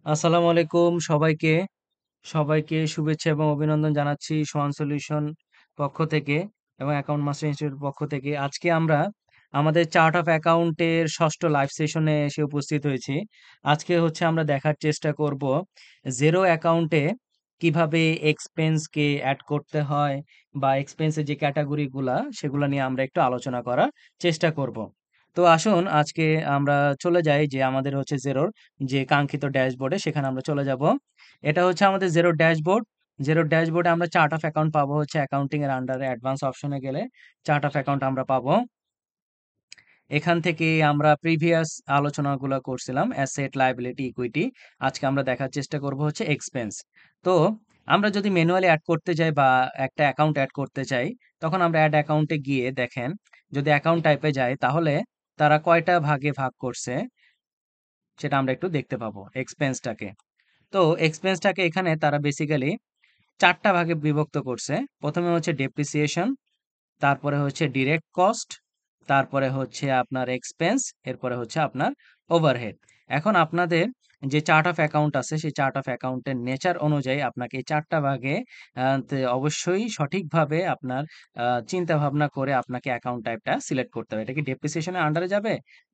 আসসালামু আলাইকুম সবাইকে। সবাইকে শুভেচ্ছা এবং অভিনন্দন জানাচ্ছি সোয়ান সলিউশন পক্ষ থেকে এবং অ্যাকাউন্ট মাস্টার ইনস্টিটিউট পক্ষ থেকে। আজকে আমরা আমাদের চার্ট অফ অ্যাকাউন্টের ষষ্ঠ লাইভ সেশনে এসে উপস্থিত হয়েছি। আজকে হচ্ছে আমরা দেখার চেষ্টা করব জেরো অ্যাকাউন্টে কিভাবে এক্সপেন্সকে অ্যাড করতে হয় বা এক্সপেন্সের যে ক্যাটাগরিগুলা সেগুলা নিয়ে আমরা একটু আলোচনা করার চেষ্টা করব। তো আসুন আজকে আমরা চলে যাই যে আমাদের হচ্ছে জেরোর যে কাঙ্ক্ষিত ড্যাশবোর্ডে, সেখানে আমরা চলে যাব। এটা হচ্ছে আমাদের জেরো ড্যাশবোর্ড। জেরো ড্যাশবোর্ডে আমরা চার্ট অফ অ্যাকাউন্ট পাবো হচ্ছে অ্যাকাউন্টিং এর আন্ডারে অ্যাডভান্স অপশনে গেলে চার্ট অফ অ্যাকাউন্ট আমরা পাবো। এখান থেকে আমরা প্রিভিয়াস আলোচনাগুলো করছিলাম অ্যাসেট, লায়াবিলিটি, ইকুইটি। আজকে আমরা দেখার চেষ্টা করব হচ্ছে এক্সপেন্স। তো আমরা যদি ম্যানুয়ালি অ্যাড করতে যাই বা একটা অ্যাকাউন্ট অ্যাড করতে চাই, তখন আমরা অ্যাড অ্যাকাউন্টে গিয়ে দেখেন, যদি অ্যাকাউন্ট টাইপে যাই তাহলে তারা কয়টা ভাগে ভাগ করছে সেটা আমরা একটু দেখতে পাবো এক্সপেন্সটাকে। তো এক্সপেন্সটাকে এখানে তারা বেসিক্যালি ৪ টা ভাগে বিভক্ত করছে। ১ম এ হচ্ছে ডেপ্রিসিয়েশন, তারপরে হচ্ছে ডিরেক্ট কস্ট, তারপরে হচ্ছে আপনার এক্সপেন্স, এরপরে হচ্ছে আপনার ওভারহেড। এখন আপনাদের যে চার্ট অফ অ্যাকাউন্ট আছে, সেই চার্ট অফ অ্যাকাউন্টের নেচার অনুযায়ী আপনাকে এই ৪ টা ভাগে অবশ্যই সঠিকভাবে আপনার চিন্তা ভাবনা করে আপনাকে অ্যাকাউন্ট টাইপটা সিলেক্ট করতে হবে। এটা কি ডেপ্রিসিয়েশনের আন্ডারে যাবে?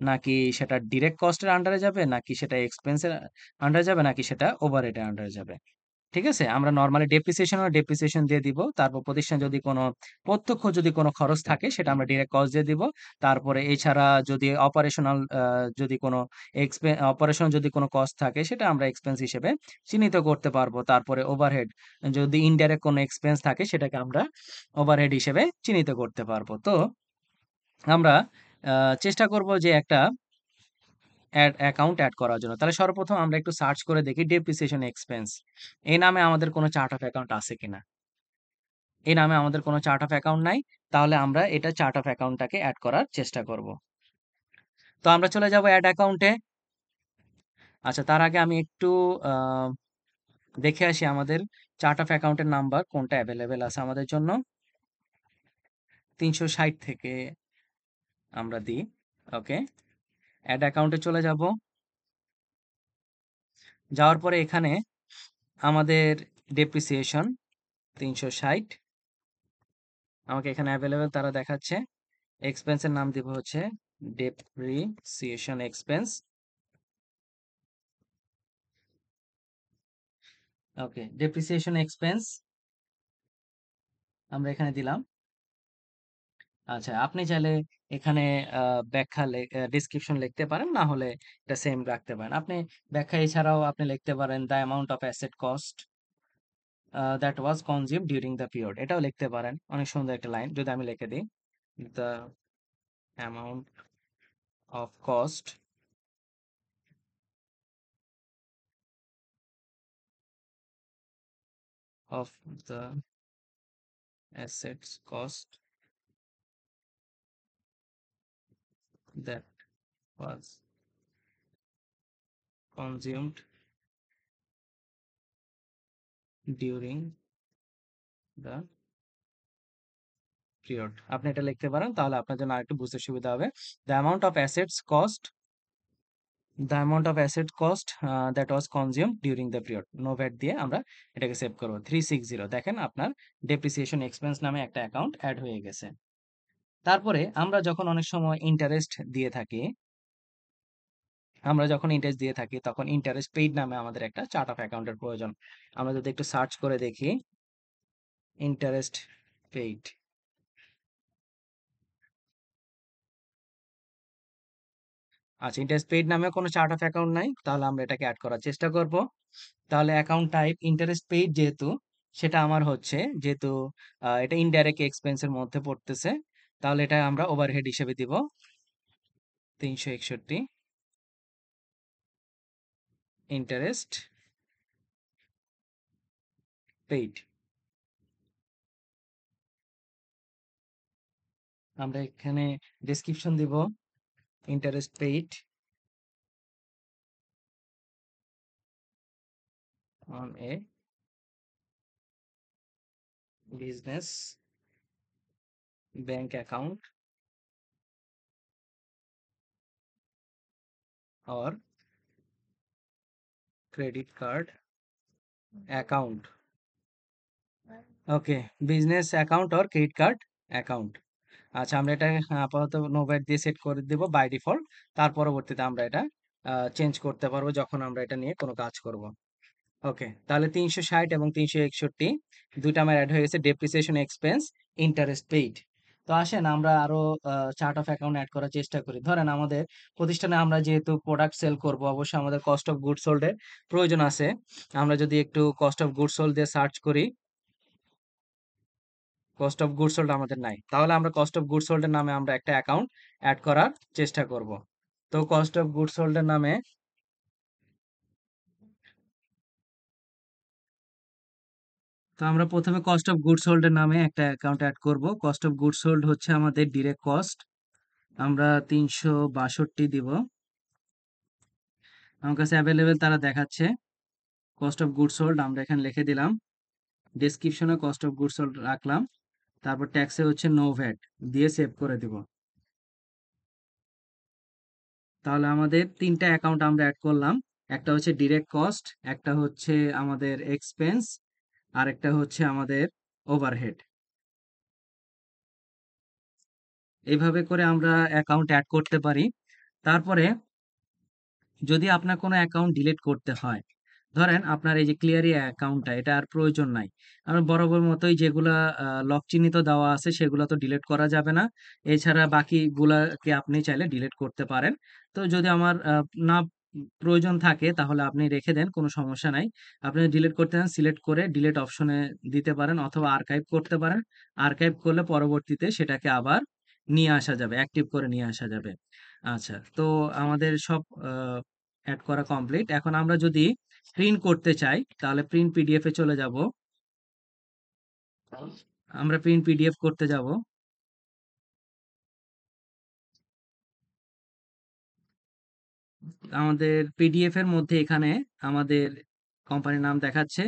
নাকি সেটা ডিরেক্ট কস্টের আন্ডারে যাবে? নাকি সেটা এক্সপেন্সের আন্ডারে যাবে? নাকি সেটা ওভারহেডের আন্ডারে যাবে? ঠিক আছে? আমরা নরমালি ডেপ্রিসিয়েশন দিয়ে দিব। তারপর প্রতিষ্ঠানে যদি কোনো প্রত্যক্ষ যদি কোনো খরচ থাকে সেটা আমরা ডিরেক্ট কস্ট দিয়ে দিব। তারপরে এছাড়া যদি অপারেশনাল যদি কোনো অপারেশন যদি কোনো কস্ট থাকে সেটা আমরা এক্সপেন্স হিসেবে চিহ্নিত করতে পারবো। তারপরে ওভারহেড যদি ইনডাইরেক্ট কোনো এক্সপেন্স থাকে সেটাকে আমরা ওভারহেড হিসেবে চিহ্নিত করতে পারবো। তো আমরা চেষ্টা করব যে একটা অ্যাকাউন্ট অ্যাড করার জন্য। তাহলে সর্বপ্রথম আমরা একটু সার্চ করে দেখি ডেপ্রিসিয়েশন এক্সপেন্স। এই নামে আমাদের কোনো চার্ট অফ অ্যাকাউন্ট আছে কিনা? এই নামে আমাদের কোনো চার্ট অফ অ্যাকাউন্ট নাই। তাহলে আমরা এটা চার্ট অফ অ্যাকাউন্টটাকে এড করার চেষ্টা করব। তো আমরা চলে যাব এড অ্যাকাউন্টে। আচ্ছা, তার আগে আমি একটু আ দেখে আসি আমাদের চার্ট অফ অ্যাকাউন্টের নাম্বার কোনটা এভেইলেবল আছে আমাদের জন্য। ৩৬০ থেকে আমরা দিই। ওকে। এড অ্যাকাউন্টে চলে যাব। যাওয়ার পরে এখানে আমাদের ডেপ্রিসিয়েশন ৩৬০ আমাকে এখানে এভেইলেবল তারা দেখাচ্ছে। এক্সপেন্সের নাম দিব হচ্ছে ডেপ্রিসিয়েশন এক্সপেন্স। ওকে, ডেপ্রিসিয়েশন এক্সপেন্স আমরা এখানে দিলাম। আচ্ছা, আপনি চাইলে এখানে ব্যাখ্যা ডেসক্রিপশন লিখতে পারেন, না হলে এটা সেম রাখতে পারেন। আপনি ব্যাখ্যা এছাড়াও আপনি লিখতে পারেন the amount of asset cost that was consumed during the period, এটাও লিখতে পারেন। অনেক সুন্দর একটা লাইন যদি আমি লিখে দিই, the amount of cost of the assets cost that was consumed during the period. আপনি এটা লিখতে পারেন, তাহলে আপনার জন্য আরেকটু বুঝতে সুবিধা হবে। The amount of assets cost, the amount of asset cost that was consumed during the period. No VAT দিয়ে আমরা এটাকে সেভ করবো। 360, দেখেন আপনার ডেপ্রিসিয়েশন এক্সপেন্স নামে একটা অ্যাকাউন্ট অ্যাড হয়ে গেছে। তারপরে আমরা যখন অনেক সময় ইন্টারেস্ট দিয়ে থাকি, তখন ইন্টারেস্ট পেইড নামে আমাদের একটা চার্ট অফ অ্যাকাউন্টের প্রয়োজন। আমরা যদি একটু সার্চ করে দেখি ইন্টারেস্ট পেইড, আচ্ছা, ইন্টারেস্ট পেইড নামে কোনো চার্ট অফ অ্যাকাউন্ট নাই, তাহলে আমরা এটাকে অ্যাড করার চেষ্টা করব। তাহলে অ্যাকাউন্ট টাইপ ইন্টারেস্ট পেইড, যেহেতু সেটা আমার হচ্ছে, যেহেতু এটা ইনডাইরেক্ট এক্সপেন্সের মধ্যে পড়তেছে, তাহলে এটা আমরা ওভারহেড হিসেবে দিব ৩৬১ ইন্টারেস্ট পেইড। আমরা এখানে ডেসক্রিপশন দিব interest paid on a business bank account or credit card account. Okay, business account or credit card account. আচ্ছা, আমরা এটা আপাতত নো ব্যাট দিয়ে সেট করে দেব বাই ডিফল্ট। তার পরবর্তীতে আমরা এটা চেঞ্জ করতে পারবো যখন আমরা এটা নিয়ে কোনো কাজ করব। ওকে, তাহলে 360 এবং 361 দুইটা আমার অ্যাড হয়ে গেছে, ডেপ্রিসিয়েশন এক্সপেন্স, ইন্টারেস্ট পেইড। তো আসেন আমরা আরো চার্ট অফ অ্যাকাউন্ট অ্যাড করার চেষ্টা করি। ধরেন আমাদের প্রতিষ্ঠানে আমরা যেহেতু প্রোডাক্ট সেল করব, অবশ্যই আমাদের কস্ট অফ গুডস সোল্ড এর প্রয়োজন আছে। আমরা যদি একটু কস্ট অফ গুডস সোল্ড দিয়ে সার্চ করি, কস্ট অফ গুডস সোল্ড আমাদের নাই, তাহলে আমরা কস্ট অফ গুডস সোল্ড এর নামে আমরা একটা অ্যাকাউন্ট অ্যাড করার চেষ্টা করব। তো কস্ট অফ গুডস সোল্ড এর নামে, তো আমরা প্রথমে কস্ট অফ গুডস সোল্ড এর নামে একটা অ্যাকাউন্ট অ্যাড করব। কস্ট অফ গুডস সোল্ড হচ্ছে আমাদের ডিরেক্ট কস্ট, আমরা 362 দিব। আমার কাছে অ্যাভেলেবেল তারা দেখাচ্ছে। কস্ট অফ গুডস সোল্ড আমরা এখানে লিখে দিলাম, ডেসক্রিপশনে কস্ট অফ গুডস সোল্ড রাখলাম, তারপর ট্যাক্সে হচ্ছে নো ভ্যাট দিয়ে সেভ করে দিব। তাহলে আমাদের তিনটা অ্যাকাউন্ট আমরা অ্যাড করলাম, একটা হচ্ছে ডিরেক্ট কস্ট, একটা হচ্ছে আমাদের এক্সপেন্স, আর একটা হচ্ছে আমাদের ওভারহেড। এইভাবে করে আমরা অ্যাকাউন্ট অ্যাড করতে পারি। তারপরে যদি আপনার কোনো অ্যাকাউন্ট ডিলিট করতে হয়, ধরেন আপনার এই যে ক্লিয়ারি অ্যাকাউন্টটা এটা আর প্রয়োজন নাই, আমরা বরাবর মতোই যেগুলা লক চিহ্নিত দেওয়া আছে সেগুলো তো ডিলিট করা যাবে না, এছাড়া বাকিগুলাকে আপনি চাইলে ডিলিট করতে পারেন। তো যদি আমার না প্রয়োজন থাকে তাহলে আপনি রেখে দেন, কোনো সমস্যা নাই। আপনি ডিলিট করতে চান, সিলেক্ট করে ডিলিট অপশনে দিতে পারেন অথবা আর্কাইভ করতে পারেন। আর্কাইভ করলে পরবর্তীতে সেটাকে আবার নিয়ে আসা যাবে, অ্যাক্টিভ করে নিয়ে আসা যাবে। আচ্ছা, তো আমাদের সব অ্যাড করা কমপ্লিট। এখন আমরা যদি প্রিন্ট করতে চাই তাহলে প্রিন্ট পিডিএফ এ চলে যাব। আমরা প্রিন্ট পিডিএফ করতে যাব। আমাদের পিডিএফ এর মধ্যে এখানে আমাদের কোম্পানির নাম দেখাচ্ছে,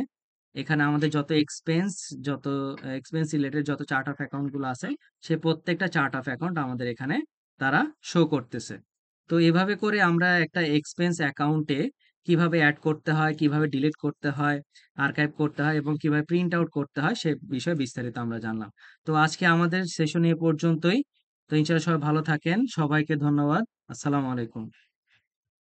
এখানে আমাদের যত এক্সপেন্স রিলেটেড যত চার্ট অফ অ্যাকাউন্ট গুলো আছে সে প্রত্যেকটা চার্ট অফ অ্যাকাউন্ট আমাদের এখানে তারা শো করতেছে। তো এভাবে করে আমরা একটা এক্সপেন্স অ্যাকাউন্টে কিভাবে অ্যাড করতে হয়, কিভাবে ডিলিট করতে হয়, আর্কাইভ করতে হয় এবং কিভাবে প্রিন্ট আউট করতে হয় সে বিষয়ে বিস্তারিত আমরা জানলাম। তো আজকে আমাদের সেশন এ পর্যন্তই। তো ইনশাআল্লাহ সবাই ভালো থাকেন, সবাইকে ধন্যবাদ। আসসালামু আলাইকুম।